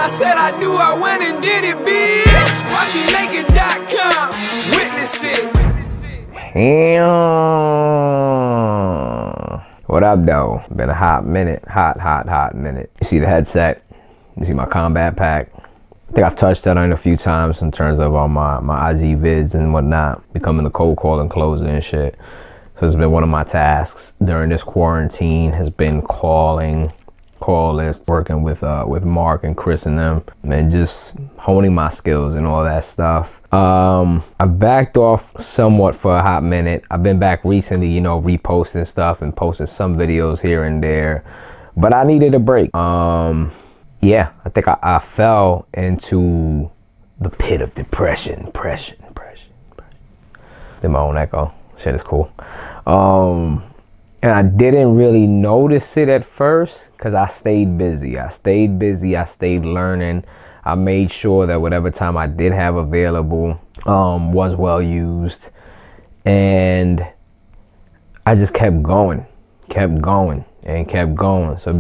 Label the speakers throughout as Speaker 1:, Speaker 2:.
Speaker 1: I said I knew, I went and did it, bitch. Watch me make it.com. Witness it.
Speaker 2: Damn. What up, though? Been a hot minute. Hot minute. You see the headset? You see my combat pack? I think I've touched that on a few times in terms of all my IG vids and whatnot, becoming the cold calling closer and shit. So it's been one of my tasks during this quarantine has been calling, call list, working with Mark and Chris and them, and just honing my skills and all that stuff. I backed off somewhat for a hot minute. I've been back recently, you know, reposting stuff and posting some videos here and there, but I needed a break. Yeah, I think I fell into the pit of depression. Did my own echo. Shit is cool. And I didn't really notice it at first because I stayed busy. I stayed learning. I made sure that whatever time I did have available was well used. And I just kept going. So it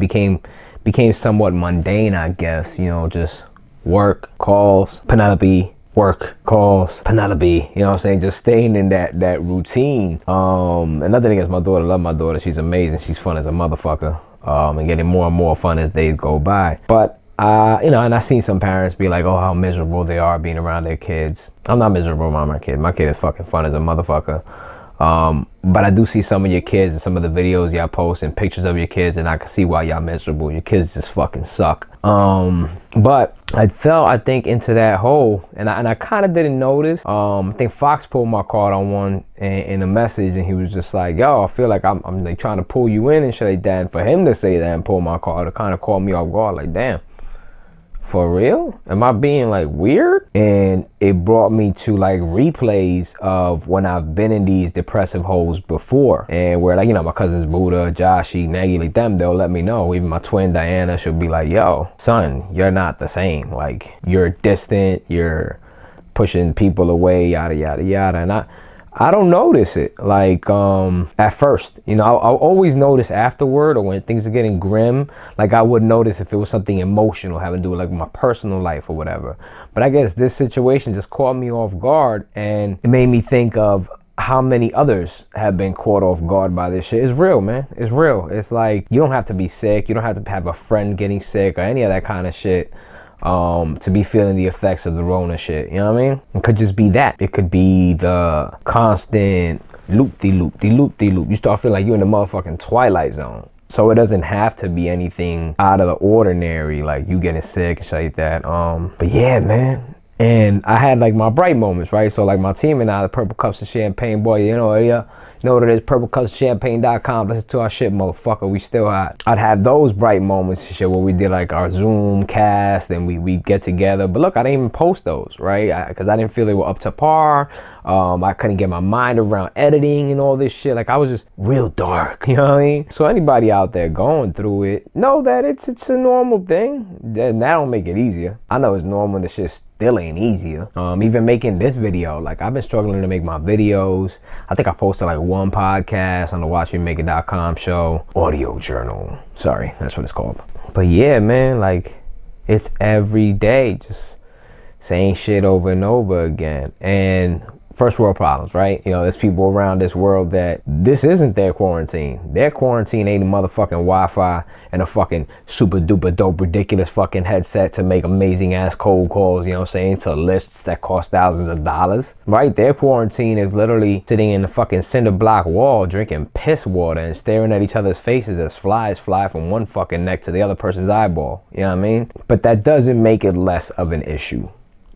Speaker 2: became somewhat mundane, I guess, you know, just work, calls, Penelope, work, calls, Penelope, you know what I'm saying? Just staying in that routine. Another thing is my daughter, love my daughter. She's amazing. She's fun as a motherfucker. And getting more and more fun as days go by. But, you know, and I've seen some parents be like, oh, how miserable they are being around their kids. I'm not miserable around my kid. My kid is fucking fun as a motherfucker. But I do see some of your kids and some of the videos y'all post and pictures of your kids, and I can see why y'all miserable. Your kids just fucking suck. But I fell, I think, into that hole, and I kind of didn't notice. I think Fox pulled my card on one in a message, and he was just like, yo, I feel like I'm like trying to pull you in and shit like that. And for him to say that and pull my card, it kind of caught me off guard, like, damn. For real? Am I being like weird? And it brought me to like replays of when I've been in these depressive holes before, and where, like, you know, my cousins Buddha, Joshi, Nagy, like them, they'll let me know. Even my twin Diana, she'll be like, yo, son, you're not the same. Like, you're distant, you're pushing people away, yada yada yada. And I don't notice it like at first, you know. I'll always notice afterward, or when things are getting grim. Like, I would notice if it was something emotional having to do with like my personal life or whatever. But I guess this situation just caught me off guard, and it made me think of how many others have been caught off guard by this shit. It's real, man. It's real. It's like, you don't have to be sick, you don't have to have a friend getting sick or any of that kind of shit to be feeling the effects of the Rona shit, you know what I mean? It could just be that. It could be the constant loop-de-loop. You start feeling like you're in the motherfucking Twilight Zone. So it doesn't have to be anything out of the ordinary, like you getting sick and shit like that. But yeah, man. And I had like my bright moments, right? So like my team and I, the Purple Cups of Champagne, boy, you know, yeah. You know what it is, purplecupschampagne.com. Listen to our shit, motherfucker. We still hot. I'd have those bright moments and shit where we did like our Zoom cast and we get together. But look, I didn't even post those, right? Because I didn't feel they were up to par. I couldn't get my mind around editing and all this shit. Like, I was just real dark, you know what I mean? So anybody out there going through it, know that it's a normal thing. That don't make it easier. I know it's normal. The shit still ain't easier. Even making this video, like, I've been struggling to make my videos. I think I posted like one podcast on the watchmemakeit.com show, audio journal. Sorry, that's what it's called. But yeah, man, like, it's every day just saying shit over and over again. And first world problems, right? You know, there's people around this world that this isn't their quarantine. Their quarantine ain't a motherfucking Wi-Fi and a fucking super duper dope ridiculous fucking headset to make amazing ass cold calls, you know what I'm saying, to lists that cost thousands of dollars, right? Their quarantine is literally sitting in the fucking cinder block wall drinking piss water and staring at each other's faces as flies fly from one fucking neck to the other person's eyeball, you know what I mean? But that doesn't make it less of an issue.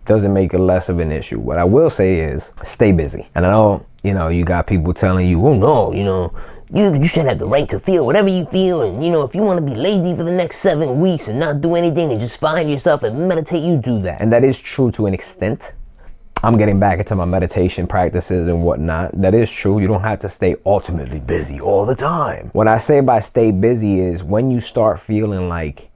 Speaker 2: Doesn't make it less of an issue. What I will say is stay busy. And I know, you know, you got people telling you, oh no, you know, you should have the right to feel whatever you feel, and you know, if you want to be lazy for the next 7 weeks and not do anything and just find yourself and meditate, you do that. And that is true to an extent. I'm getting back into my meditation practices and whatnot. That is true. You don't have to stay ultimately busy all the time. What I say by stay busy is when you start feeling like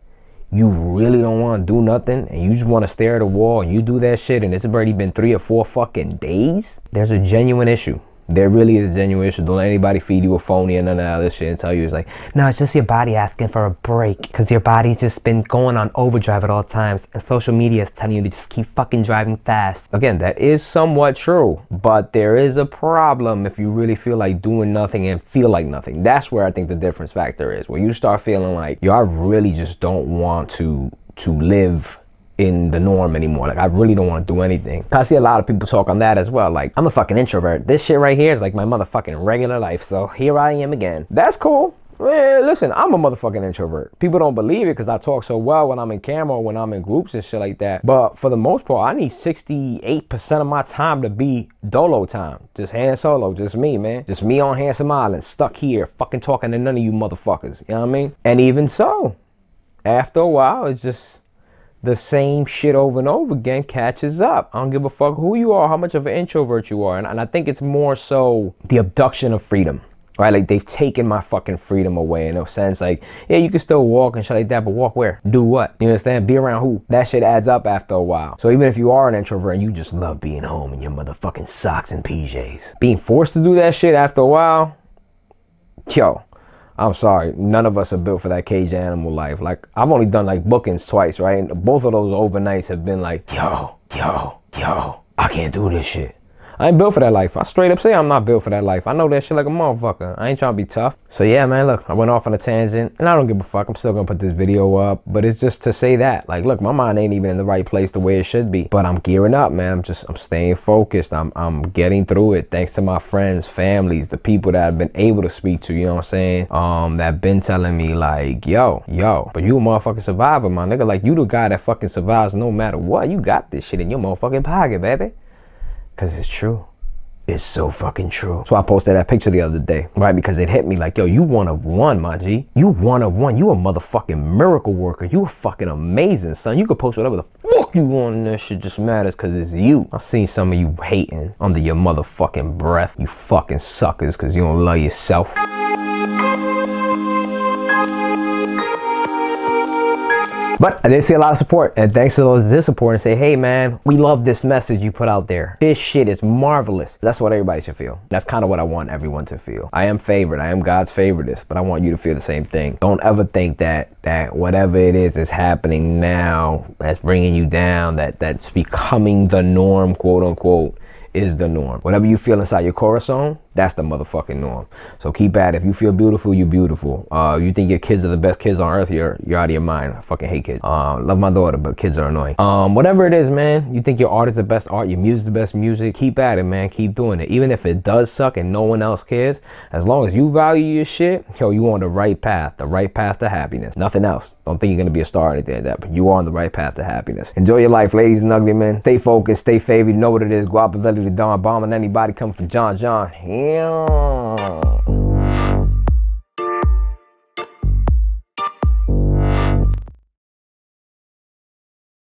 Speaker 2: you really don't want to do nothing and you just want to stare at a wall and you do that shit and it's already been 3 or 4 fucking days, there's a genuine issue. There really is genuine issues. Don't let anybody feed you a phony and none of that other shit and tell you it's like, no, it's just your body asking for a break because your body's just been going on overdrive at all times and social media is telling you to just keep fucking driving fast. Again, that is somewhat true, but there is a problem if you really feel like doing nothing and feel like nothing. That's where I think the difference factor is. When you start feeling like, yo, I really just don't want to live in the norm anymore. Like, I really don't want to do anything. I see a lot of people talk on that as well. Like, I'm a fucking introvert. This shit right here is like my motherfucking regular life. So here I am again. That's cool. Man, listen, I'm a motherfucking introvert. People don't believe it because I talk so well when I'm in camera or when I'm in groups and shit like that. But for the most part, I need 68% of my time to be dolo time. Just hand solo, just me, man. Just me on Handsome Island, stuck here, fucking talking to none of you motherfuckers. You know what I mean? And even so, after a while, it's just the same shit over and over again catches up. I don't give a fuck who you are, how much of an introvert you are. And I think it's more so the abduction of freedom, right? Like, they've taken my fucking freedom away in a sense. Like, yeah, you can still walk and shit like that, but walk where? Do what? You understand? Be around who? That shit adds up after a while. So even if you are an introvert and you just love being home in your motherfucking socks and PJs, being forced to do that shit after a while, yo, I'm sorry, none of us are built for that caged animal life. Like, I've only done like bookings twice, right? And both of those overnights have been like, yo, I can't do this shit. I ain't built for that life. I straight up say I'm not built for that life. I know that shit like a motherfucker. I ain't trying to be tough. So yeah, man, look, I went off on a tangent and I don't give a fuck. I'm still gonna put this video up, but it's just to say that, like, look, my mind ain't even in the right place the way it should be, but I'm gearing up, man. I'm staying focused. I'm getting through it thanks to my friends, families, the people that I've been able to speak to, you know what I'm saying? That been telling me like, yo, but you a motherfucking survivor, my nigga. Like, you the guy that fucking survives no matter what. You got this shit in your motherfucking pocket, baby. Cause it's true. It's so fucking true. So I posted that picture the other day, right? Because it hit me like, yo, you one of one, my G. You one of one. You a motherfucking miracle worker. You a fucking amazing, son. You could post whatever the fuck you want and that shit just matters because it's you. I seen some of you hating under your motherfucking breath. You fucking suckers because you don't love yourself. But I did see a lot of support, and thanks to those that did support and say, hey man, we love this message you put out there. This shit is marvelous. That's what everybody should feel. That's kind of what I want everyone to feel. I am favored. I am God's favoritist, but I want you to feel the same thing. Don't ever think that whatever it is that's happening now, that's bringing you down, that's becoming the norm, quote unquote, is the norm. Whatever you feel inside your corazon, that's the motherfucking norm. So keep at it. If you feel beautiful, you're beautiful. You think your kids are the best kids on earth, you're out of your mind. I fucking hate kids. Love my daughter, but kids are annoying. Whatever it is, man, you think your art is the best art, your music's the best music, keep at it, man. Keep doing it. Even if it does suck and no one else cares, as long as you value your shit, yo, you on the right path to happiness. Nothing else. Don't think you're gonna be a star or anything like that, but you are on the right path to happiness. Enjoy your life, ladies and ugly men. Stay focused, stay favored. You know what it is. Go out, the dawn, bombing anybody coming for John. Yeah.